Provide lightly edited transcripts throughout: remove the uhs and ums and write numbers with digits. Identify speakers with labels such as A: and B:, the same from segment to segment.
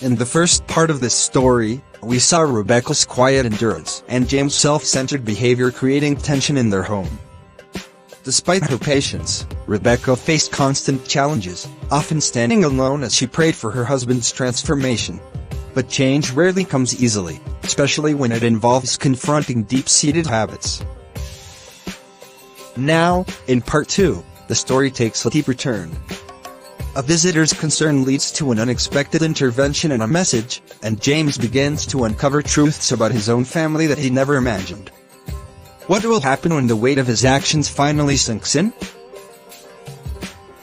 A: In the first part of this story, we saw Rebecca's quiet endurance and James' self-centered behavior creating tension in their home. Despite her patience, Rebecca faced constant challenges, often standing alone as she prayed for her husband's transformation. But change rarely comes easily, especially when it involves confronting deep-seated habits. Now, in part 2, the story takes a deeper turn. A visitor's concern leads to an unexpected intervention and a message, and James begins to uncover truths about his own family that he never imagined. What will happen when the weight of his actions finally sinks in?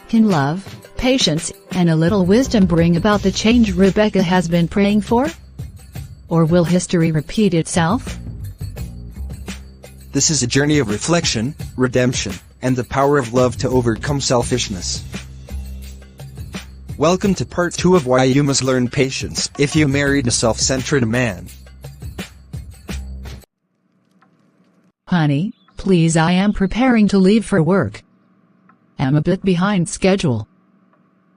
B: Can love, patience, and a little wisdom bring about the change Rebecca has been praying for? Or will history repeat itself?
A: This is a journey of reflection, redemption, and the power of love to overcome selfishness. Welcome to part 2 of Why You Must Learn Patience If You Married a Self-Centered Man.
B: Honey, please, I am preparing to leave for work. I'm a bit behind schedule.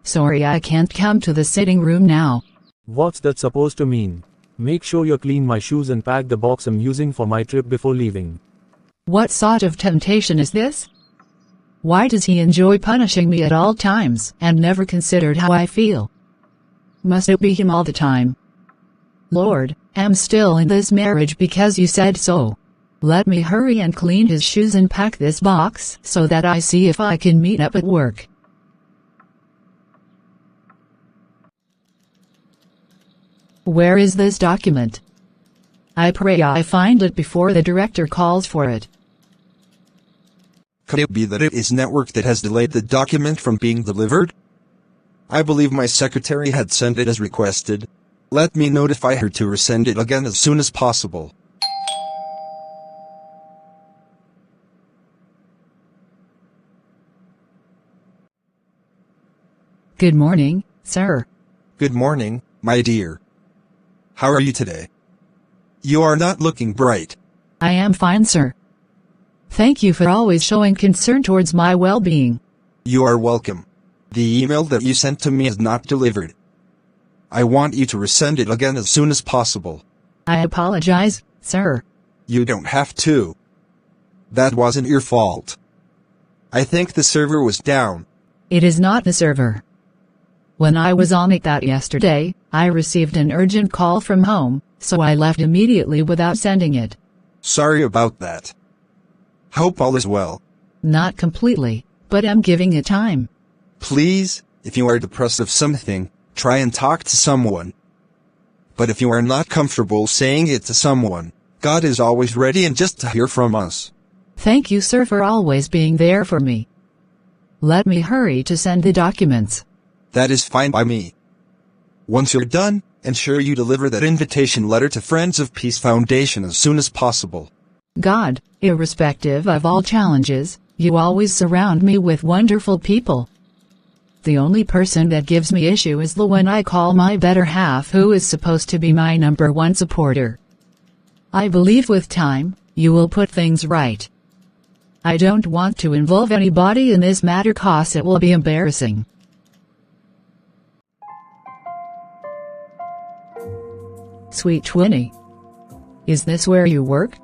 B: Sorry I can't come to the sitting room now.
C: What's that supposed to mean? Make sure you clean my shoes and pack the box I'm using for my trip before leaving.
B: What sort of temptation is this? Why does he enjoy punishing me at all times and never considered how I feel? Must it be him all the time? Lord, I'm still in this marriage because you said so. Let me hurry and clean his shoes and pack this box so that I see if I can meet up at work. Where is this document? I pray I find it before the director calls for it.
A: Could it be that it is network that has delayed the document from being delivered? I believe my secretary had sent it as requested. Let me notify her to resend it again as soon as possible.
B: Good morning, sir.
A: Good morning, my dear. How are you today? You are not looking bright.
B: I am fine, sir. Thank you for always showing concern towards my well-being.
A: You are welcome. The email that you sent to me is not delivered. I want you to resend it again as soon as possible.
B: I apologize, sir.
A: You don't have to. That wasn't your fault. I think the server was down.
B: It is not the server. When I was on it yesterday, I received an urgent call from home, so I left immediately without sending it.
A: Sorry about that. Hope all is well.
B: Not completely, but I'm giving it time.
A: Please, if you are depressed of something, try and talk to someone. But if you are not comfortable saying it to someone, God is always ready and just to hear from us.
B: Thank you, sir, for always being there for me. Let me hurry to send the documents.
A: That is fine by me. Once you're done, ensure you deliver that invitation letter to Friends of Peace Foundation as soon as possible.
B: God, irrespective of all challenges, you always surround me with wonderful people. The only person that gives me issue is the one I call my better half, who is supposed to be my #1 supporter. I believe with time, you will put things right. I don't want to involve anybody in this matter cause it will be embarrassing. Sweet Twinnie. Is this where you work?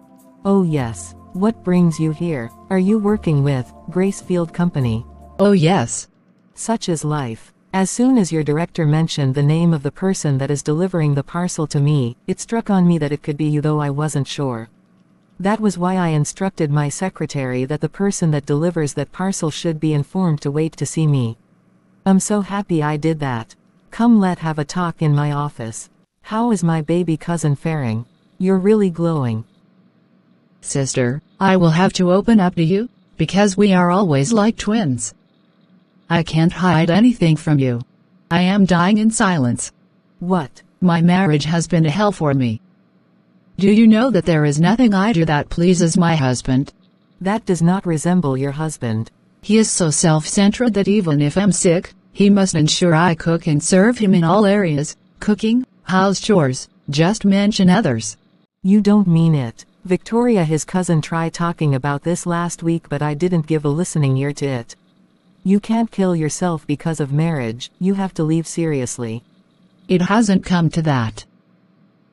D: Oh yes. What brings you here? Are you working with Gracefield Company?
B: Oh yes.
D: Such is life. As soon as your director mentioned the name of the person that is delivering the parcel to me, it struck on me that it could be you, though I wasn't sure. That was why I instructed my secretary that the person that delivers that parcel should be informed to wait to see me. I'm so happy I did that. Come, let's have a talk in my office. How is my baby cousin faring? You're really glowing.
B: Sister, I will have to open up to you, because we are always like twins. I can't hide anything from you. I am dying in silence.
D: What?
B: My marriage has been a hell for me. Do you know that there is nothing I do that pleases my husband?
D: That does not resemble your husband.
B: He is so self-centered that even if I'm sick, he must ensure I cook and serve him in all areas, cooking, house chores, just mention others.
D: You don't mean it. Victoria, his cousin, tried talking about this last week, but I didn't give a listening ear to it. You can't kill yourself because of marriage, you have to leave seriously.
B: It hasn't come to that.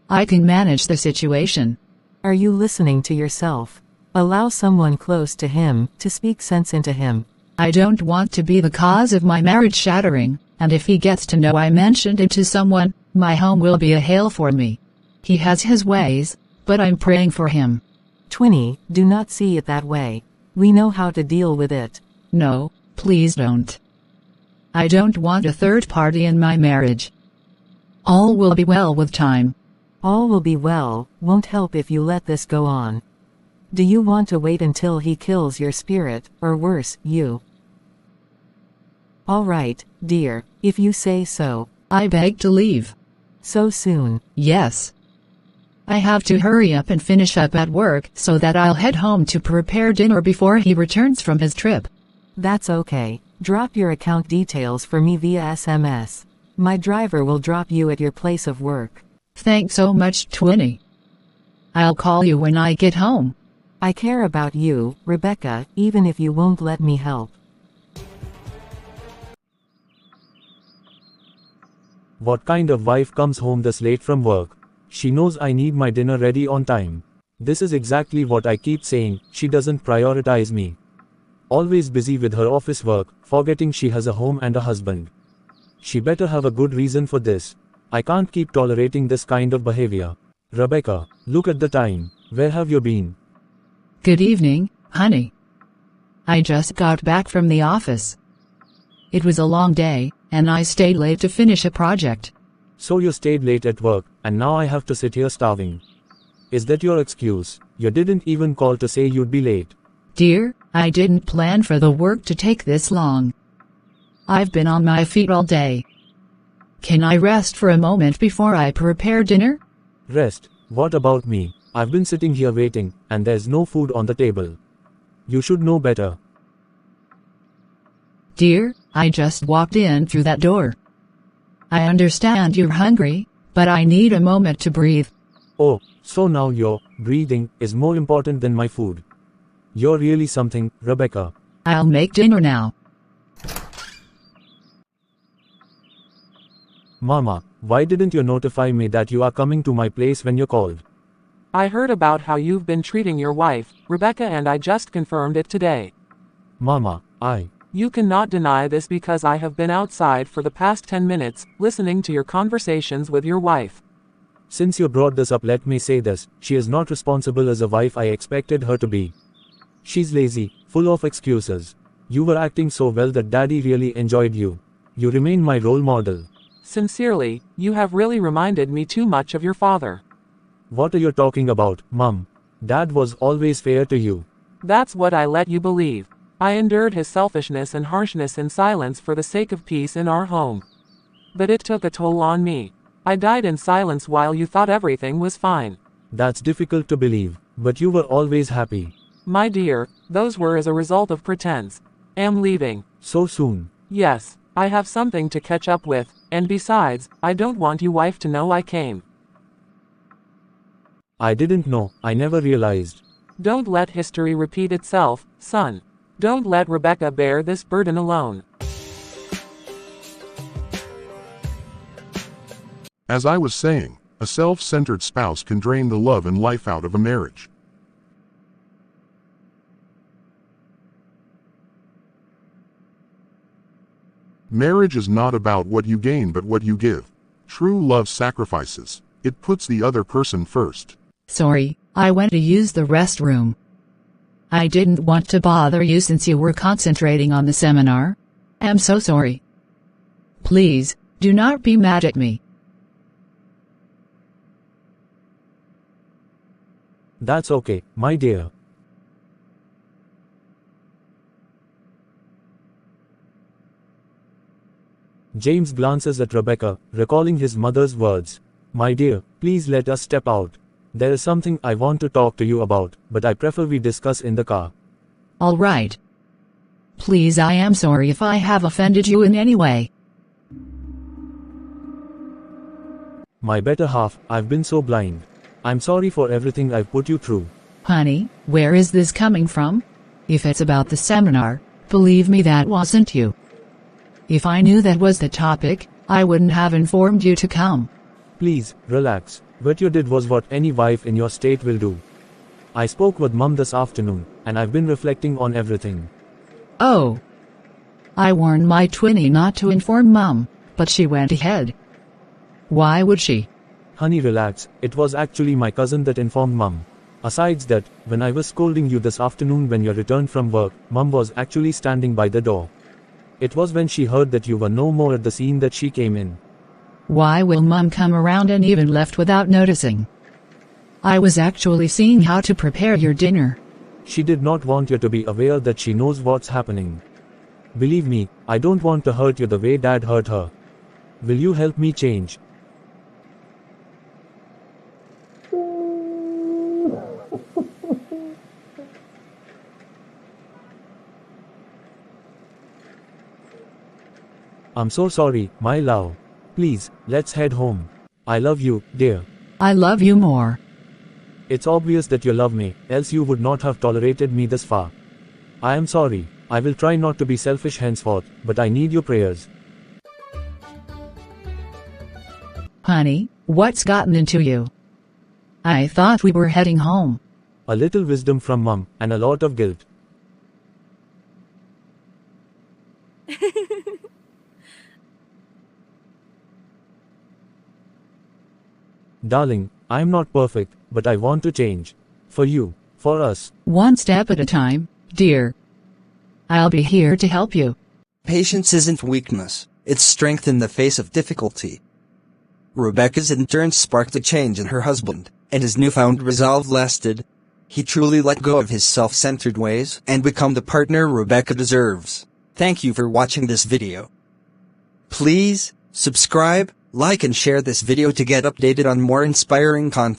B: I can manage the situation.
D: Are you listening to yourself? Allow someone close to him to speak sense into him.
B: I don't want to be the cause of my marriage shattering, and if he gets to know I mentioned it to someone, my home will be a hell for me. He has his ways, but I'm praying for him.
D: Twinny, do not see it that way. We know how to deal with it.
B: No, please don't. I don't want a third party in my marriage. All will be well with time.
D: All will be well, won't help if you let this go on. Do you want to wait until he kills your spirit, or worse, you? All right, dear, if you say so.
B: I beg to leave.
D: So soon?
B: Yes. I have to hurry up and finish up at work so that I'll head home to prepare dinner before he returns from his trip.
D: That's okay. Drop your account details for me via SMS. My driver will drop you at your place of work.
B: Thanks so much, Twinny. I'll call you when I get home.
D: I care about you, Rebecca, even if you won't let me help.
C: What kind of wife comes home this late from work? She knows I need my dinner ready on time. This is exactly what I keep saying, she doesn't prioritize me. Always busy with her office work, forgetting she has a home and a husband. She better have a good reason for this. I can't keep tolerating this kind of behavior. Rebecca, look at the time. Where have you been?
B: Good evening, honey. I just got back from the office. It was a long day, and I stayed late to finish a project.
C: So you stayed late at work, and now I have to sit here starving. Is that your excuse? You didn't even call to say you'd be late.
B: Dear, I didn't plan for the work to take this long. I've been on my feet all day. Can I rest for a moment before I prepare dinner?
C: Rest? What about me? I've been sitting here waiting, and there's no food on the table. You should know better.
B: Dear, I just walked in through that door. I understand you're hungry, but I need a moment to breathe.
C: Oh, so now your breathing is more important than my food. You're really something, Rebecca.
B: I'll make dinner now.
C: Mama, why didn't you notify me that you are coming to my place when you called?
E: I heard about how you've been treating your wife, Rebecca, and I just confirmed it today.
C: Mama,
E: You cannot deny this because I have been outside for the past 10 minutes, listening to your conversations with your wife.
C: Since you brought this up, let me say this, she is not responsible as a wife I expected her to be. She's lazy, full of excuses. You were acting so well that Daddy really enjoyed you. You remain my role model.
E: Sincerely, you have really reminded me too much of your father.
C: What are you talking about, Mum? Dad was always fair to you.
E: That's what I let you believe. I endured his selfishness and harshness in silence for the sake of peace in our home. But it took a toll on me. I died in silence while you thought everything was fine.
C: That's difficult to believe, but you were always happy.
E: My dear, those were as a result of pretense. Am leaving.
C: So soon?
E: Yes, I have something to catch up with, and besides, I don't want you wife to know I came.
C: I didn't know, I never realized.
E: Don't let history repeat itself, son. Don't let Rebecca bear this burden alone.
F: As I was saying, a self-centered spouse can drain the love and life out of a marriage. Marriage is not about what you gain but what you give. True love sacrifices. It puts the other person first.
B: Sorry, I went to use the restroom. I didn't want to bother you since you were concentrating on the seminar. I'm so sorry. Please, do not be mad at me.
C: That's okay, my dear. James glances at Rebecca, recalling his mother's words. My dear, please let us step out. There is something I want to talk to you about, but I prefer we discuss in the car.
B: All right. Please, I am sorry if I have offended you in any way.
C: My better half, I've been so blind. I'm sorry for everything I've put you through.
B: Honey, where is this coming from? If it's about the seminar, believe me, that wasn't you. If I knew that was the topic, I wouldn't have informed you to come.
C: Please, relax. What you did was what any wife in your state will do. I spoke with Mum this afternoon, and I've been reflecting on everything.
B: Oh. I warned my twinnie not to inform Mum, but she went ahead. Why would she?
C: Honey, relax. It was actually my cousin that informed Mum. Asides that, when I was scolding you this afternoon when you returned from work, Mum was actually standing by the door. It was when she heard that you were no more at the scene that she came in.
B: Why will Mum come around and even left without noticing? I was actually seeing how to prepare your dinner.
C: She did not want you to be aware that she knows what's happening. Believe me, I don't want to hurt you the way Dad hurt her. Will you help me change? I'm so sorry, my love. Please, let's head home. I love you, dear.
B: I love you more.
C: It's obvious that you love me, else you would not have tolerated me this far. I am sorry. I will try not to be selfish henceforth, but I need your prayers.
B: Honey, what's gotten into you? I thought we were heading home.
C: A little wisdom from Mum, and a lot of guilt. Darling, I'm not perfect, but I want to change. For you, for us.
B: One step at a time, dear. I'll be here to help you.
A: Patience isn't weakness, it's strength in the face of difficulty. Rebecca's endurance sparked a change in her husband, and his newfound resolve lasted. He truly let go of his self-centered ways and become the partner Rebecca deserves. Thank you for watching this video. Please, subscribe, like and share this video to get updated on more inspiring content.